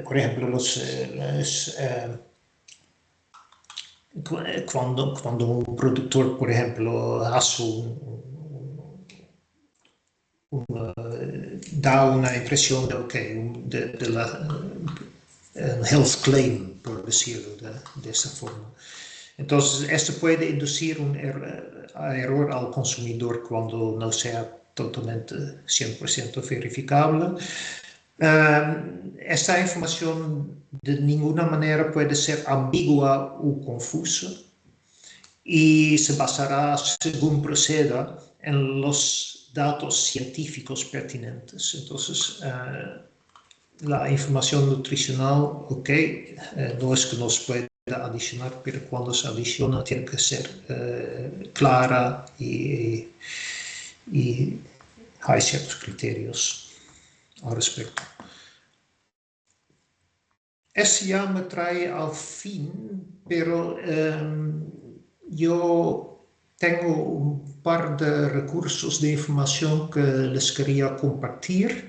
por ejemplo, cuando un productor, por ejemplo, hace da una impresión de la health claim, por decirlo de esa forma. Entonces, esto puede inducir un error al consumidor cuando no sea totalmente 100% verificable. Esta información de ninguna manera puede ser ambigua o confusa y se basará, según proceda, en los datos científicos pertinentes. Entonces, la información nutricional, ok, no es que nos pueda adicionar, pero cuando se adiciona tiene que ser clara y hay ciertos criterios al respecto. Eso ya me trae al fin, pero yo tengo un par de recursos de información que les quería compartir.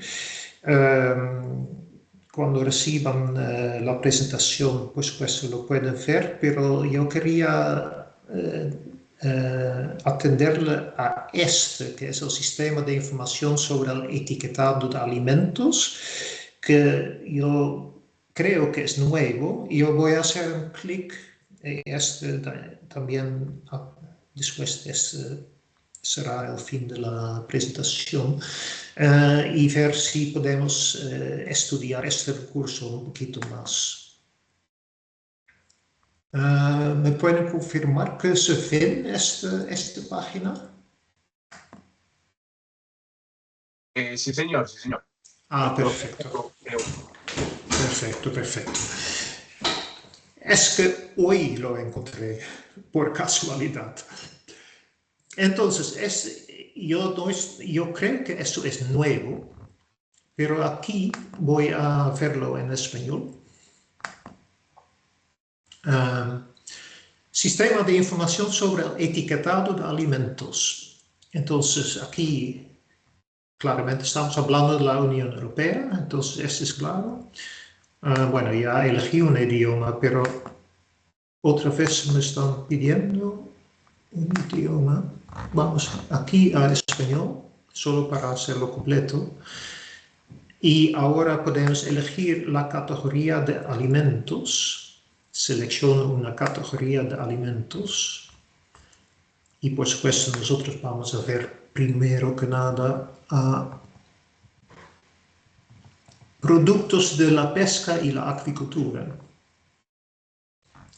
Cuando reciban la presentación, por supuesto lo pueden ver, pero yo quería atenderle a este, que es el sistema de información sobre el etiquetado de alimentos, que yo creo que es nuevo. Yo voy a hacer un clic, también después de este será el fin de la presentación, y ver si podemos estudiar este recurso un poquito más. ¿Me pueden confirmar que se ve en esta página? Sí, señor, sí, señor. Perfecto. Perfecto. Es que hoy lo encontré por casualidad. Entonces, yo creo que esto es nuevo, pero aquí voy a verlo en español. Sistema de información sobre el etiquetado de alimentos. Entonces, aquí claramente estamos hablando de la Unión Europea, entonces esto es claro. Bueno, ya elegí un idioma, pero otra vez me están pidiendo un idioma. Vamos aquí a español, solo para hacerlo completo. Y ahora podemos elegir la categoría de alimentos. Selecciono una categoría de alimentos. Y por supuesto nosotros vamos a ver primero que nada a productos de la pesca y la acuicultura.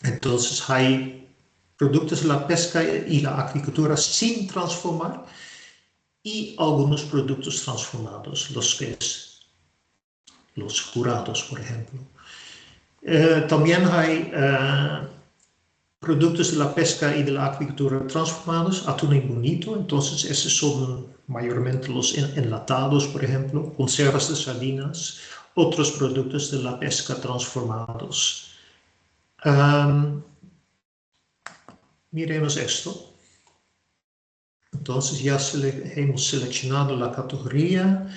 Entonces hay productos de la pesca y la acuicultura sin transformar y algunos productos transformados, los curados, por ejemplo. También hay productos de la pesca y de la acuicultura transformados, atún y bonito. Entonces esos son mayormente los enlatados, por ejemplo, conservas de sardinas, otros productos de la pesca transformados. Miremos esto. Entonces ya hemos seleccionado la categoría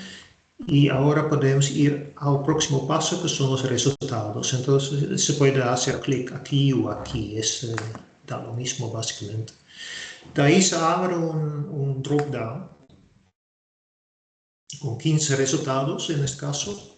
y ahora podemos ir al próximo paso, que son los resultados. Entonces se puede hacer clic aquí o aquí, da lo mismo básicamente. De ahí se abre un drop-down con 15 resultados en este caso.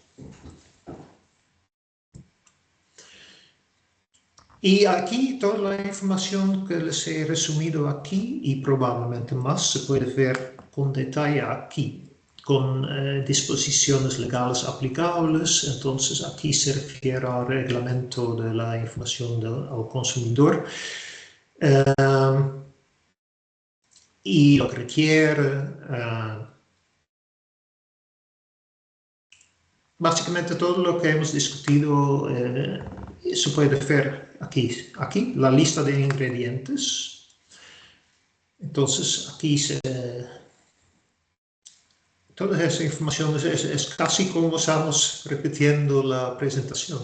Y aquí toda la información que les he resumido aquí y probablemente más se puede ver con detalle aquí, con disposiciones legales aplicables. Entonces aquí se refiere al reglamento de la información al consumidor y lo que requiere. Básicamente todo lo que hemos discutido se puede ver aquí, la lista de ingredientes. Entonces aquí toda esa información es casi como estamos repitiendo la presentación.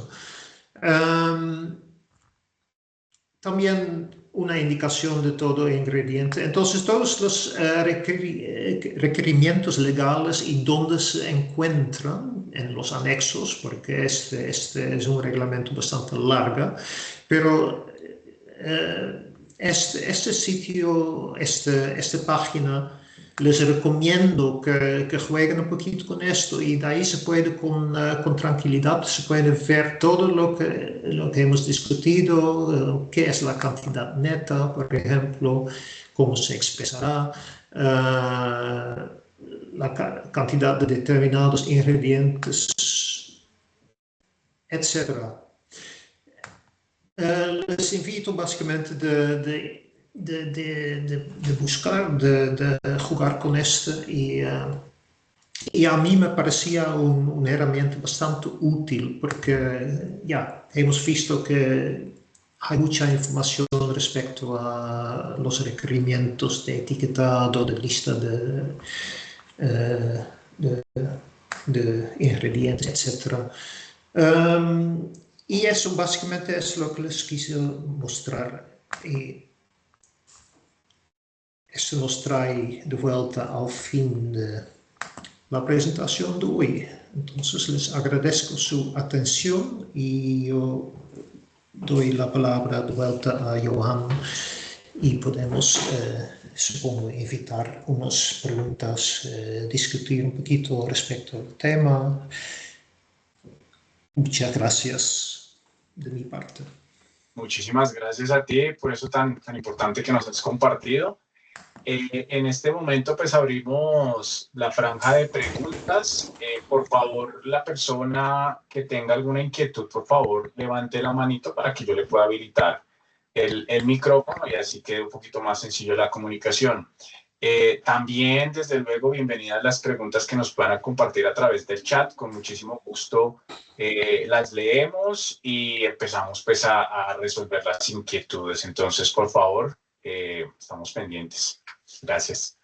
También una indicación de todo ingrediente. Entonces todos los requerimientos legales y dónde se encuentran en los anexos, porque este es un reglamento bastante largo, pero este sitio, esta página, les recomiendo que jueguen un poquito con esto y de ahí se puede con tranquilidad, se puede ver todo lo que hemos discutido, qué es la cantidad neta, por ejemplo, cómo se expresará, la cantidad de determinados ingredientes, etc. Les invito básicamente de buscar, de jugar con esto y a mí me parecía una herramienta bastante útil porque ya hemos visto que hay mucha información respecto a los requerimientos de etiquetado, de lista de ingredientes, etc. Y eso básicamente es lo que les quise mostrar. Y esto nos trae de vuelta al fin de la presentación de hoy. Entonces les agradezco su atención y yo doy la palabra de vuelta a Johan y podemos, supongo, evitar unas preguntas, discutir un poquito respecto al tema. Muchas gracias de mi parte. Muchísimas gracias a ti por eso tan importante que nos has compartido. En este momento pues abrimos la franja de preguntas. Por favor, la persona que tenga alguna inquietud, por favor, levante la manito para que yo le pueda habilitar el micrófono y así quede un poquito más sencillo la comunicación. También, desde luego, bienvenidas las preguntas que nos puedan compartir a través del chat. Con muchísimo gusto las leemos y empezamos pues a resolver las inquietudes. Entonces, por favor, estamos pendientes. Gracias.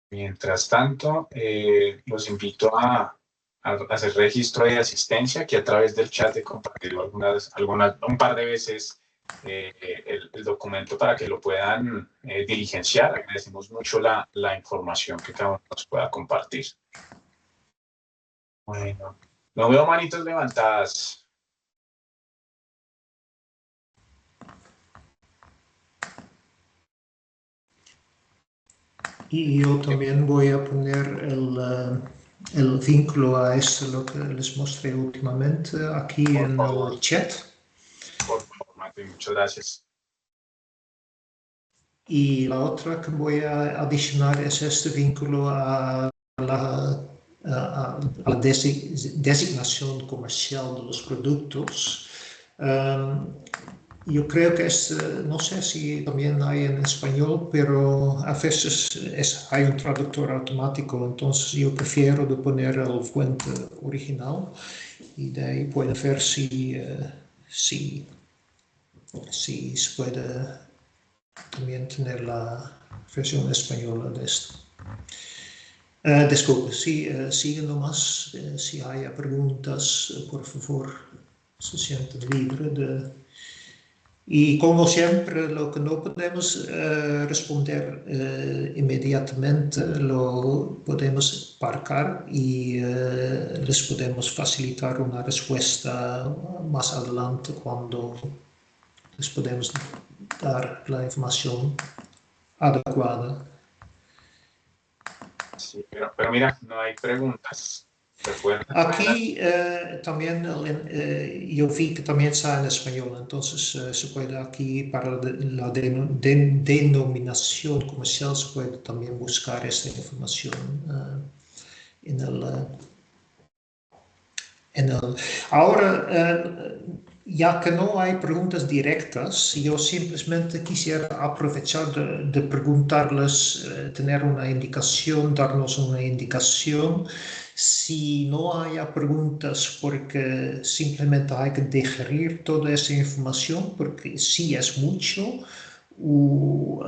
Mientras tanto, los invito a hacer registro de asistencia, que a través del chat he compartido un par de veces el documento para que lo puedan diligenciar. Agradecemos mucho la información que cada uno nos pueda compartir. Bueno, no veo manitos levantadas. Y yo también voy a poner el vínculo a esto, lo que les mostré últimamente, aquí en el chat. Por favor, Mati, muchas gracias. Y la otra que voy a adicionar es este vínculo a la designación comercial de los productos. Yo creo que no sé si también hay en español, pero a veces hay un traductor automático, entonces yo prefiero de poner el fuente original y de ahí pueden ver si se puede también tener la versión española de esto. Disculpe, sigan nomás, si hay preguntas, por favor, se sienten libres de... Y como siempre, lo que no podemos responder inmediatamente, lo podemos parcar y les podemos facilitar una respuesta más adelante cuando les podemos dar la información adecuada. Sí, pero mira, no hay preguntas. Aquí también yo vi que también está en español, entonces se puede aquí para la denominación comercial se puede también buscar esta información Ahora, ya que no hay preguntas directas, yo simplemente quisiera aprovechar de preguntarles, tener una indicación, darnos una indicación. Si no haya preguntas porque simplemente hay que digerir toda esa información, porque sí es mucho, o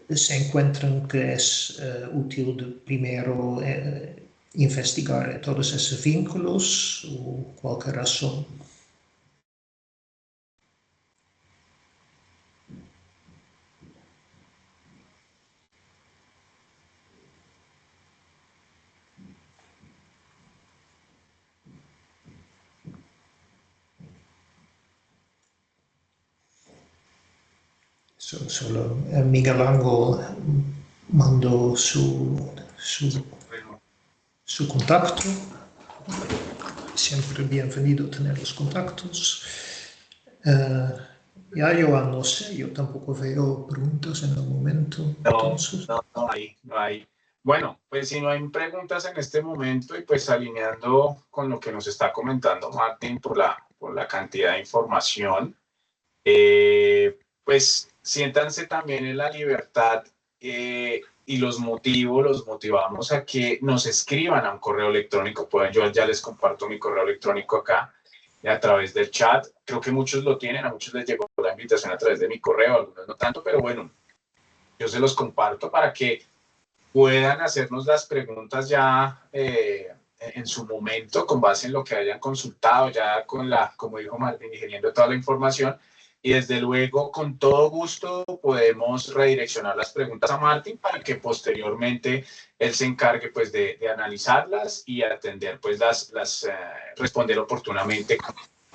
se encuentran que es útil de primero investigar todos esos vínculos o cualquier razón. Solo Miguel Ángel mandó su contacto. siempre bienvenido tener los contactos. Ya, Joan, no sé, yo tampoco veo preguntas en el momento. Entonces. No hay. Bueno, pues si no hay preguntas en este momento y pues alineando con lo que nos está comentando Martín por la cantidad de información, pues siéntanse también en la libertad y los motivamos a que nos escriban a un correo electrónico. Pues yo ya les comparto mi correo electrónico acá a través del chat. Creo que muchos lo tienen, a muchos les llegó la invitación a través de mi correo, algunos no tanto, pero bueno, yo se los comparto para que puedan hacernos las preguntas ya en su momento, con base en lo que hayan consultado, ya con como dijo Martín, ingiriendo toda la información. Y desde luego, con todo gusto, podemos redireccionar las preguntas a Martín para que posteriormente él se encargue pues, de analizarlas y atender, pues, responder oportunamente,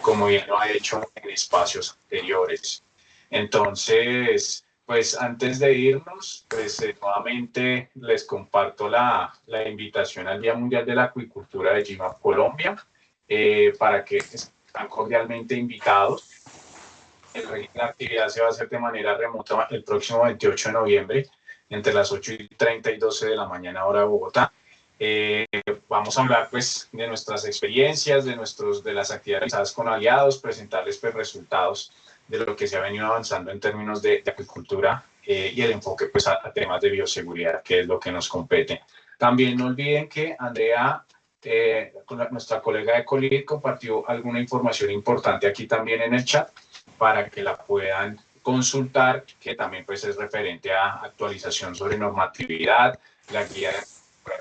como bien lo ha hecho en espacios anteriores. Entonces, pues antes de irnos, pues nuevamente les comparto la invitación al Día Mundial de la Acuicultura de GIMAP Colombia, para que están cordialmente invitados. La actividad se va a hacer de manera remota el próximo 28 de noviembre, entre las 8:30 y 12 de la mañana, hora de Bogotá. Vamos a hablar pues de nuestras experiencias, de las actividades realizadas con aliados, presentarles pues resultados de lo que se ha venido avanzando en términos de acuicultura y el enfoque pues a temas de bioseguridad, que es lo que nos compete. También no olviden que Andrea, nuestra colega de Colid, compartió alguna información importante aquí también en el chat para que la puedan consultar, que también pues es referente a actualización sobre normatividad, la guía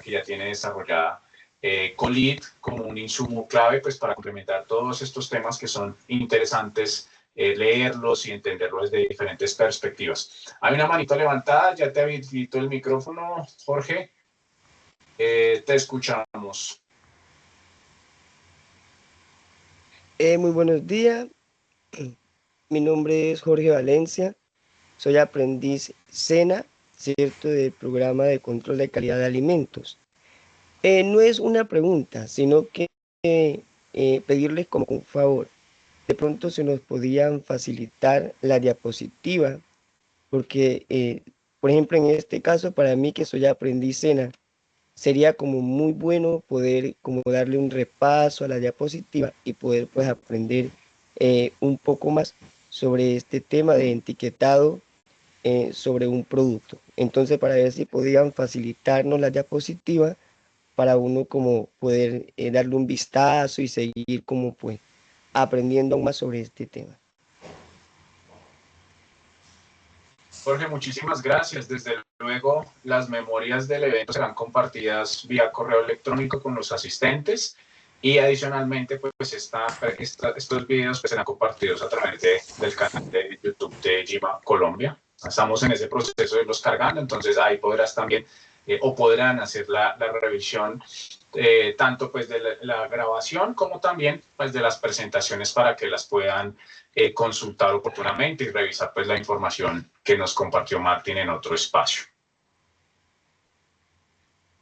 que ya tiene desarrollada Colid como un insumo clave pues para complementar todos estos temas que son interesantes leerlos y entenderlos desde diferentes perspectivas. Hay una manito levantada, ya te habilito el micrófono, Jorge. Te escuchamos. Muy buenos días. Mi nombre es Jorge Valencia. Soy aprendiz SENA, ¿cierto?, del programa de control de calidad de alimentos. No es una pregunta, sino que pedirles como un favor. De pronto se nos podían facilitar la diapositiva, porque, por ejemplo, en este caso, para mí que soy aprendiz SENA, sería como muy bueno poder como darle un repaso a la diapositiva y poder pues aprender un poco más sobre este tema de etiquetado sobre un producto. Entonces, para ver si podían facilitarnos la diapositiva para uno como poder darle un vistazo y seguir como pues aprendiendo aún más sobre este tema. Jorge, muchísimas gracias. Desde luego, las memorias del evento serán compartidas vía correo electrónico con los asistentes y adicionalmente, pues estos videos pues, serán compartidos a través del canal de YouTube de GIMAP Colombia. Estamos en ese proceso de irlos cargando, entonces ahí podrás también o podrán hacer la revisión tanto pues de la grabación como también pues de las presentaciones para que las puedan consultar oportunamente y revisar pues la información que nos compartió Martín en otro espacio.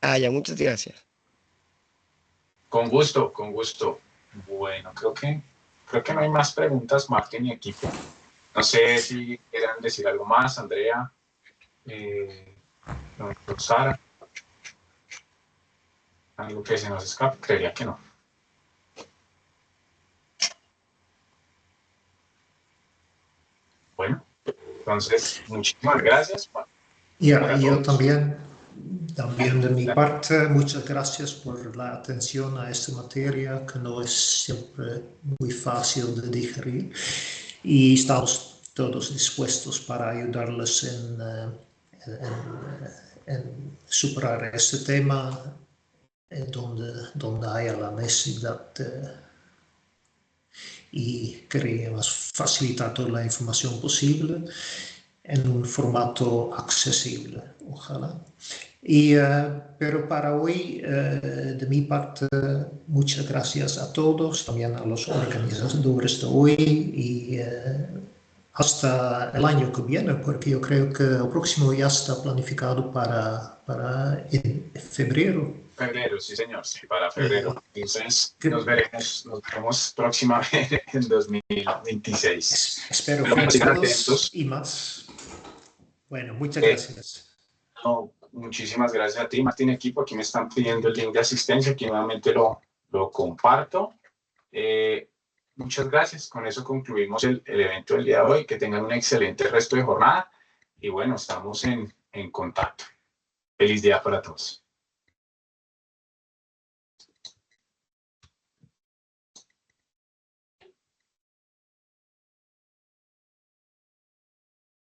Ya, muchas gracias. Con gusto, con gusto. Bueno, creo que no hay más preguntas, Martín y equipo. No sé si quieran decir algo más, Andrea, Sara. Algo que se nos escape, creería que no. Bueno, entonces, muchísimas gracias. Ya, yo también de mi parte, muchas gracias por la atención a esta materia, que no es siempre muy fácil de digerir, y estamos todos dispuestos para ayudarles en superar este tema donde haya la necesidad y queremos facilitar toda la información posible en un formato accesible, ojalá. Pero para hoy, de mi parte, muchas gracias a todos, también a los organizadores de hoy, y hasta el año que viene, porque yo creo que el próximo ya está planificado para en febrero. febrero, sí señor, sí, para febrero. Entonces nos vemos próximamente en 2026. Espero Pero que sigan todos atentos. y más. Bueno, muchas gracias. No, muchísimas gracias a ti, Martín, equipo. Aquí me están pidiendo el link de asistencia, aquí nuevamente lo comparto. Muchas gracias. Con eso concluimos el evento del día de hoy. Que tengan un excelente resto de jornada. Y bueno, estamos en contacto. Feliz día para todos.